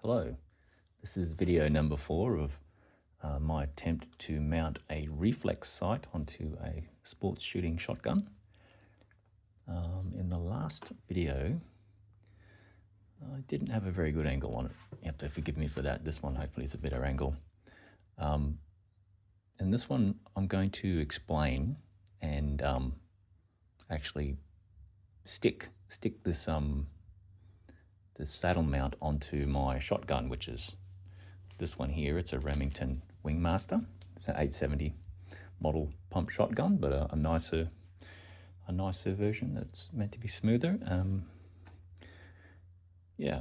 Hello, this is video number 4 of my attempt to mount a Reflex sight onto a sports shooting shotgun. In the last video, I didn't have a very good angle on it. You have to forgive me for that. This one hopefully is a better angle. In this one, I'm going to explain and actually stick this this saddle mount onto my shotgun, which is this one here. It's a Remington Wingmaster. It's an 870 model pump shotgun, but a nicer version that's meant to be smoother.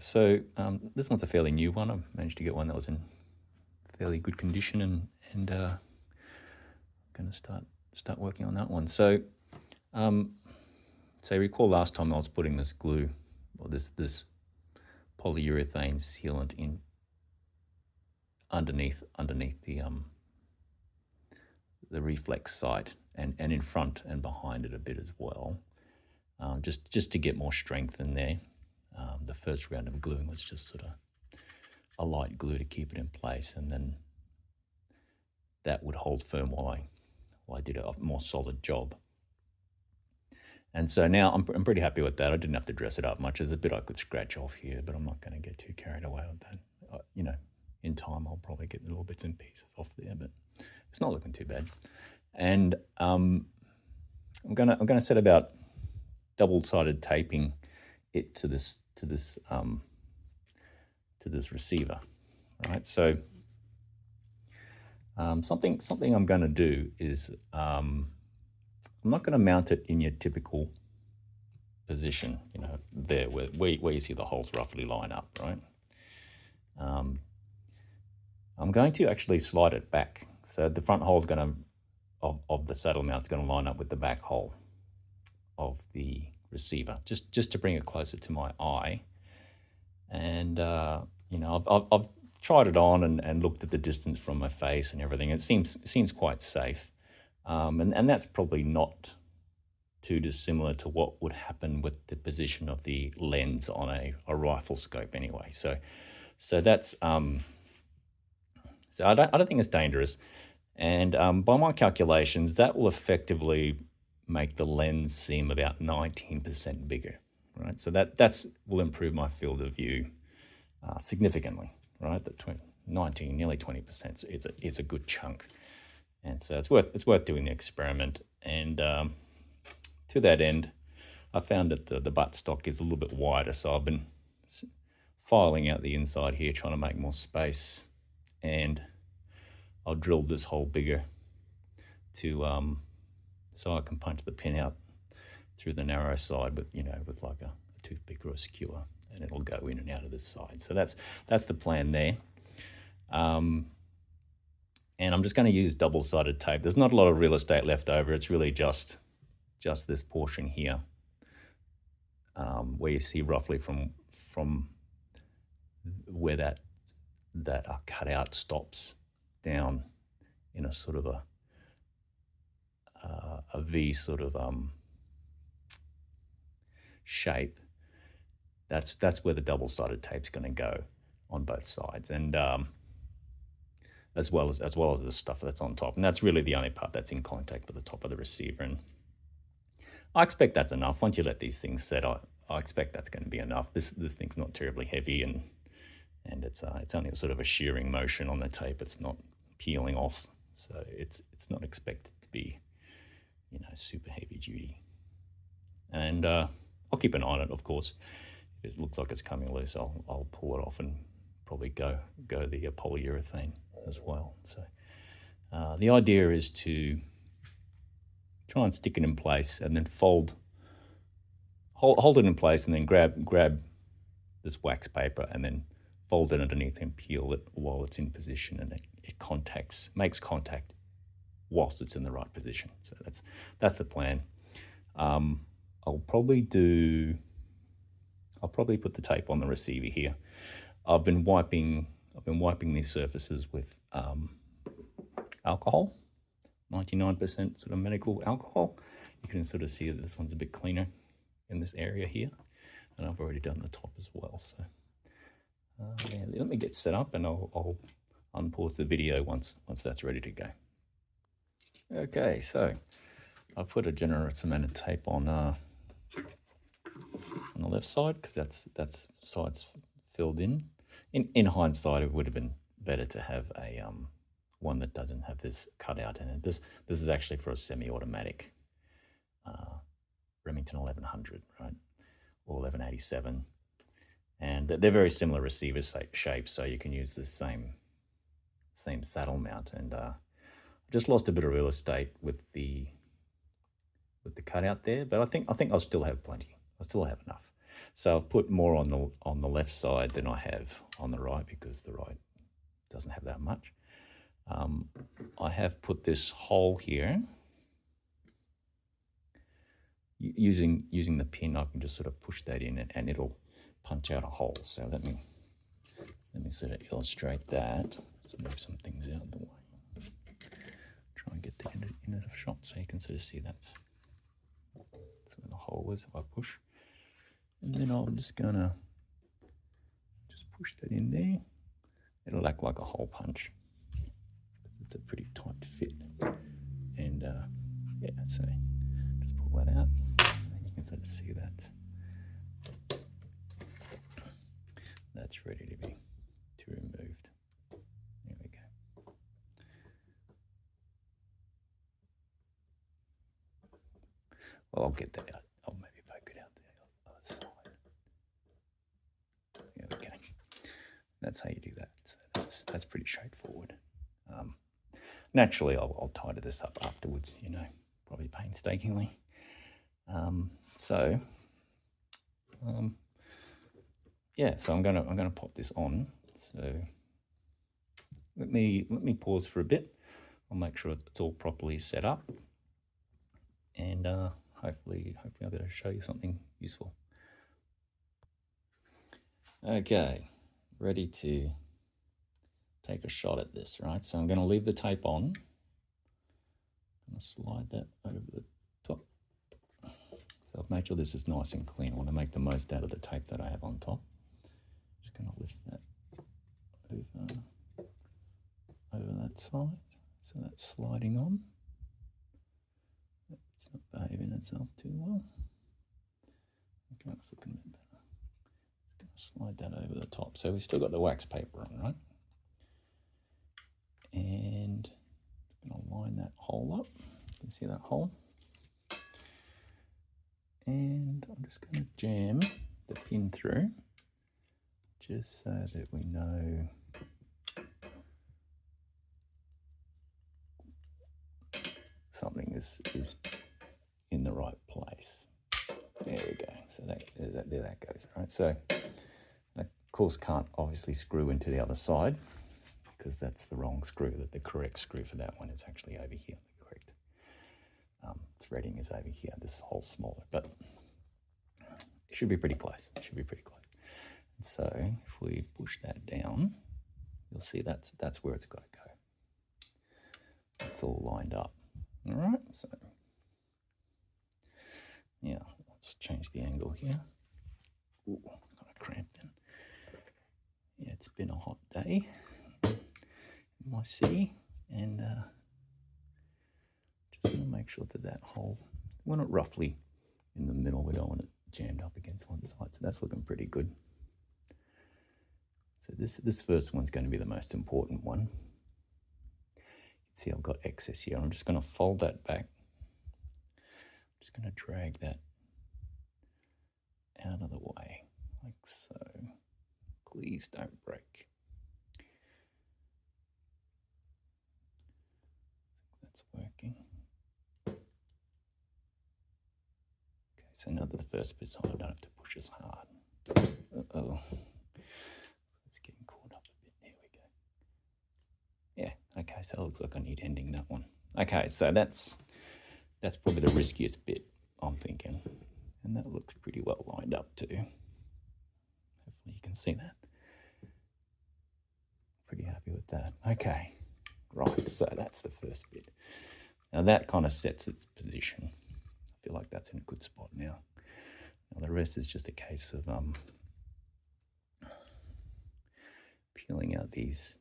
So this one's a fairly new one. I managed to get one that was in fairly good condition, and going to start working on that one. So recall last time I was putting this glue, or this polyurethane sealant in underneath the Reflex sight, and in front and behind it a bit as well, just to get more strength in there. The first round of gluing was just sort of a light glue to keep it in place, and then that would hold firm while I did a more solid job. And so now I'm pretty happy with that. I didn't have to dress it up much. There's a bit I could scratch off here, but I'm not going to get too carried away with that. In time I'll probably get little bits and pieces off there, but it's not looking too bad. And I'm gonna set about double-sided taping it to this receiver. Right. So something I'm going to do is I'm not going to mount it in your typical position, there where you see the holes roughly line up, right? I'm going to actually slide it back. So the front hole is of the saddle mount is going to line up with the back hole of the receiver, just to bring it closer to my eye. And I've tried it on and looked at the distance from my face and everything. It seems quite safe. And that's probably not too dissimilar to what would happen with the position of the lens on a rifle scope anyway. So that's so I don't think it's dangerous. And by my calculations, that will effectively make the lens seem about 19% bigger, right? So that will improve my field of view significantly, right? 19, nearly 20%. It's a good chunk. And so it's worth doing the experiment. And to that end, I found that the buttstock is a little bit wider, so I've been filing out the inside here, trying to make more space. And I'll drill this hole bigger to so I can punch the pin out through the narrow side, with like a toothpick or a skewer, and it'll go in and out of this side. So that's the plan there. And I'm just going to use double-sided tape. There's not a lot of real estate left over. It's really just this portion here, where you see roughly from where that cutout stops down in a sort of a V sort of shape. That's where the double-sided tape's going to go on both sides, and as well as the stuff that's on top. And that's really the only part that's in contact with the top of the receiver. And I expect that's enough. Once you let these things set, I expect that's going to be enough. This thing's not terribly heavy, and it's only a sort of a shearing motion on the tape. It's not peeling off, so it's not expected to be super heavy duty. And I'll keep an eye on it, of course. If it looks like it's coming loose, I'll pull it off and probably go the polyurethane as well. So the idea is to try and stick it in place, and then hold it in place, and then grab this wax paper and then fold it underneath and peel it while it's in position, and it makes contact whilst it's in the right position. So that's the plan. I'll probably put the tape on the receiver here. I've been wiping these surfaces with alcohol, 99% sort of medical alcohol. You can sort of see that this one's a bit cleaner in this area here, and I've already done the top as well. So yeah, let me get set up, and I'll unpause the video once that's ready to go. Okay, so I put a generous amount of tape on the left side because that's sides filled in. In hindsight, it would have been better to have a one that doesn't have this cutout in it. This is actually for a semi-automatic Remington 1100, right, or 1187, and they're very similar receiver shapes, so you can use the same saddle mount. And I just lost a bit of real estate with the cutout there, but I think I'll still have plenty. I still have enough. So I've put more on the left side than I have on the right because the right doesn't have that much. I have put this hole here. Using the pin, I can just sort of push that in and it'll punch out a hole. So let me sort of illustrate that. Let's move some things out of the way. Try and get the end of the shot so you can sort of see that's where the hole was if I push. And then I'm just gonna push that in there. It'll act like a hole punch. It's a pretty tight fit. And yeah, so just pull that out. And you can sort of see that's ready to be removed. There we go. Well, I'll get that out. I'll maybe poke it out the other side. There we go. That's how you do that. So that's pretty straightforward. Naturally, I'll tidy this up afterwards, probably painstakingly. Yeah, so I'm gonna pop this on. So let me pause for a bit. I'll make sure it's all properly set up, and hopefully I'll be able to show you something useful. Okay, ready to take a shot at this, right? So I'm going to leave the tape on. I'm going to slide that over the top. So I've made sure this is nice and clean. I want to make the most out of the tape that I have on top. Just going to lift that over that side. So that's sliding on. It's not behaving itself too well. Okay, that's looking a bit better. Just going to slide that over the top. So we've still got the wax paper on, right? And I'm going to line that hole up. You can see that hole. And I'm just going to jam the pin through just so that we know something is in the right place. There we go. So there that goes. All right. So that, of course, can't obviously screw into the other side, because that's the wrong screw. That the correct screw for that one is actually over here. The correct threading is over here. This hole's smaller, but it should be pretty close. It should be pretty close. And so if we push that down, you'll see that's where it's got to go. It's all lined up. All right. So yeah, let's change the angle here. Ooh, got a cramp then. Yeah, it's been a hot day in my city, and just want to make sure that hole, we want it roughly in the middle. We don't want it jammed up against one side. So that's looking pretty good. So this first one's going to be the most important one. You can see I've got excess here. I'm just going to fold that back. I'm just going to drag that out of the way, like so. Please don't break. That's working. Okay, so now that the first bit's on, I don't have to push as hard. Uh-oh. It's getting caught up a bit. There we go. Yeah, okay, so it looks like I need ending that one. Okay, so that's probably the riskiest bit, I'm thinking. And that looks pretty well lined up too. Hopefully you can see that. Pretty happy with that. Okay, right, so that's the first bit. Now that kind of sets its position. I feel like that's in a good spot now. Now the rest is just a case of peeling out these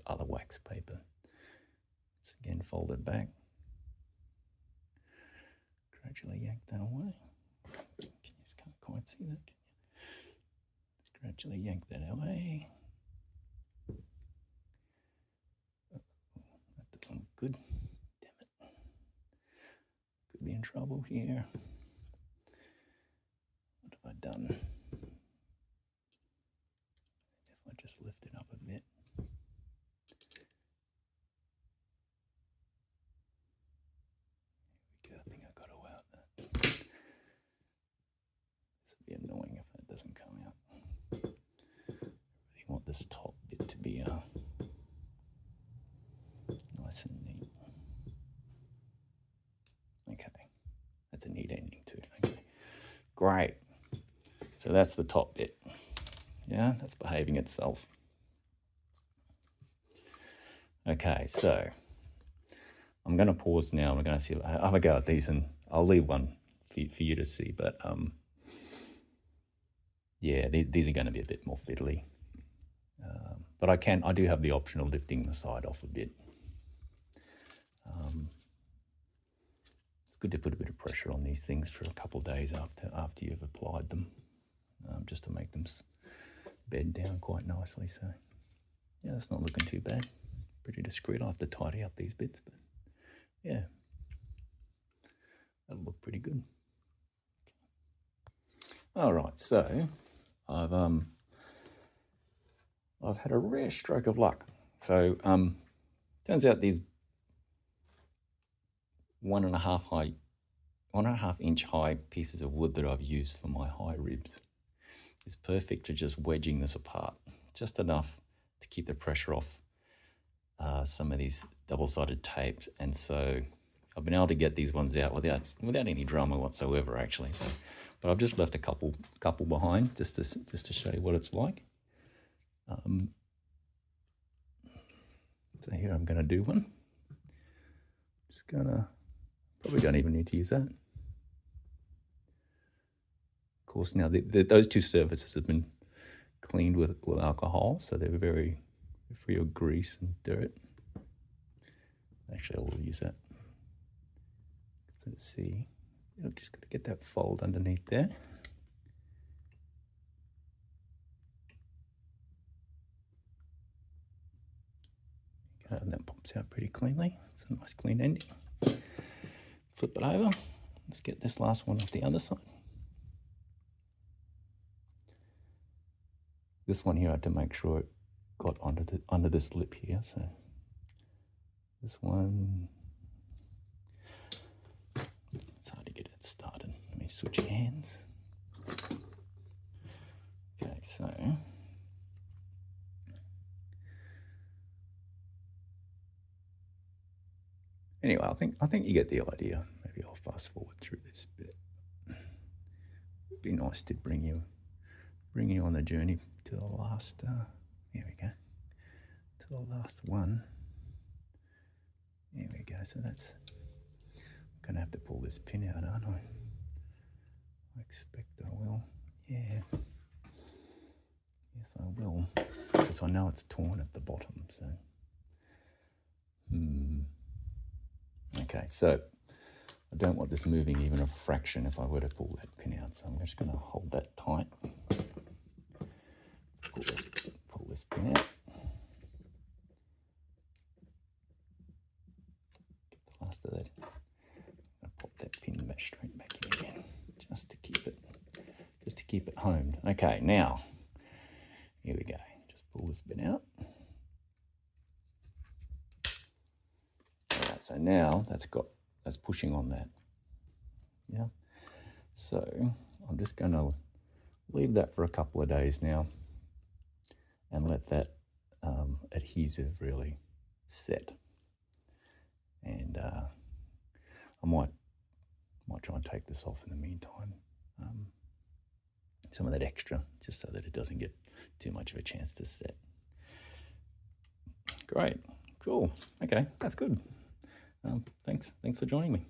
other wax paper. It's again folded back. Gradually yank that away. Oops, you just can't quite see that, can you? Just gradually yank that away. That doesn't look good. Damn it. Could be in trouble here. What have I done? If I just lift it up a bit. I think I got away with that. This would be annoying if that doesn't come out. I really want this top bit to be nice and neat. Okay, that's a neat ending too. Okay, great. So that's the top bit. Yeah, that's behaving itself. Okay, so I'm going to pause now. I'm going to see. Have a go at these, and I'll leave one for you to see. But yeah, these are going to be a bit more fiddly. But I do have the option of lifting the side off a bit. It's good to put a bit of pressure on these things for a couple of days after you've applied them, just to make them bed down quite nicely. So yeah, it's not looking too bad. Pretty discreet. I'll have to tidy up these bits, but yeah, that'll look pretty good. All right, so I've had a rare stroke of luck. So turns out these 1.5 inch high pieces of wood that I've used for my high ribs is perfect for just wedging this apart, just enough to keep the pressure off some of these double-sided tapes. And so I've been able to get these ones out without any drama whatsoever, actually. So, but I've just left a couple behind just to show you what it's like. So here I'm going to do one. Just gonna, probably don't even need to use that. Of course, now those two surfaces have been cleaned with alcohol, so they're very free of grease and dirt. Actually, I'll use that. So let's see. I've just got to get that fold underneath there. And that pops out pretty cleanly. It's a nice clean ending. Flip it over. Let's get this last one off the other side. This one here I had to make sure it got under this lip here. So this one, it's hard to get it started. Let me switch hands. Okay, so anyway, I think you get the idea. Maybe I'll fast forward through this bit. It'd be nice to bring you on the journey to the last. There we go. To the last one. There we go. So that's. I'm gonna have to pull this pin out, aren't I? I expect I will. Yeah. Yes, I will. Because I know it's torn at the bottom. So. Okay, so I don't want this moving even a fraction if I were to pull that pin out. So I'm just going to hold that tight. Let's pull this pin out. Get the last of that. I'm going to pop that pin straight back in again, just to keep it homed. Okay, now here we go. Just pull this bit out. So now that's pushing on that. Yeah. So I'm just going to leave that for a couple of days now and let that adhesive really set. And I might try and take this off in the meantime. Some of that extra, just so that it doesn't get too much of a chance to set. Great. Cool. Okay, that's good. Thanks for joining me.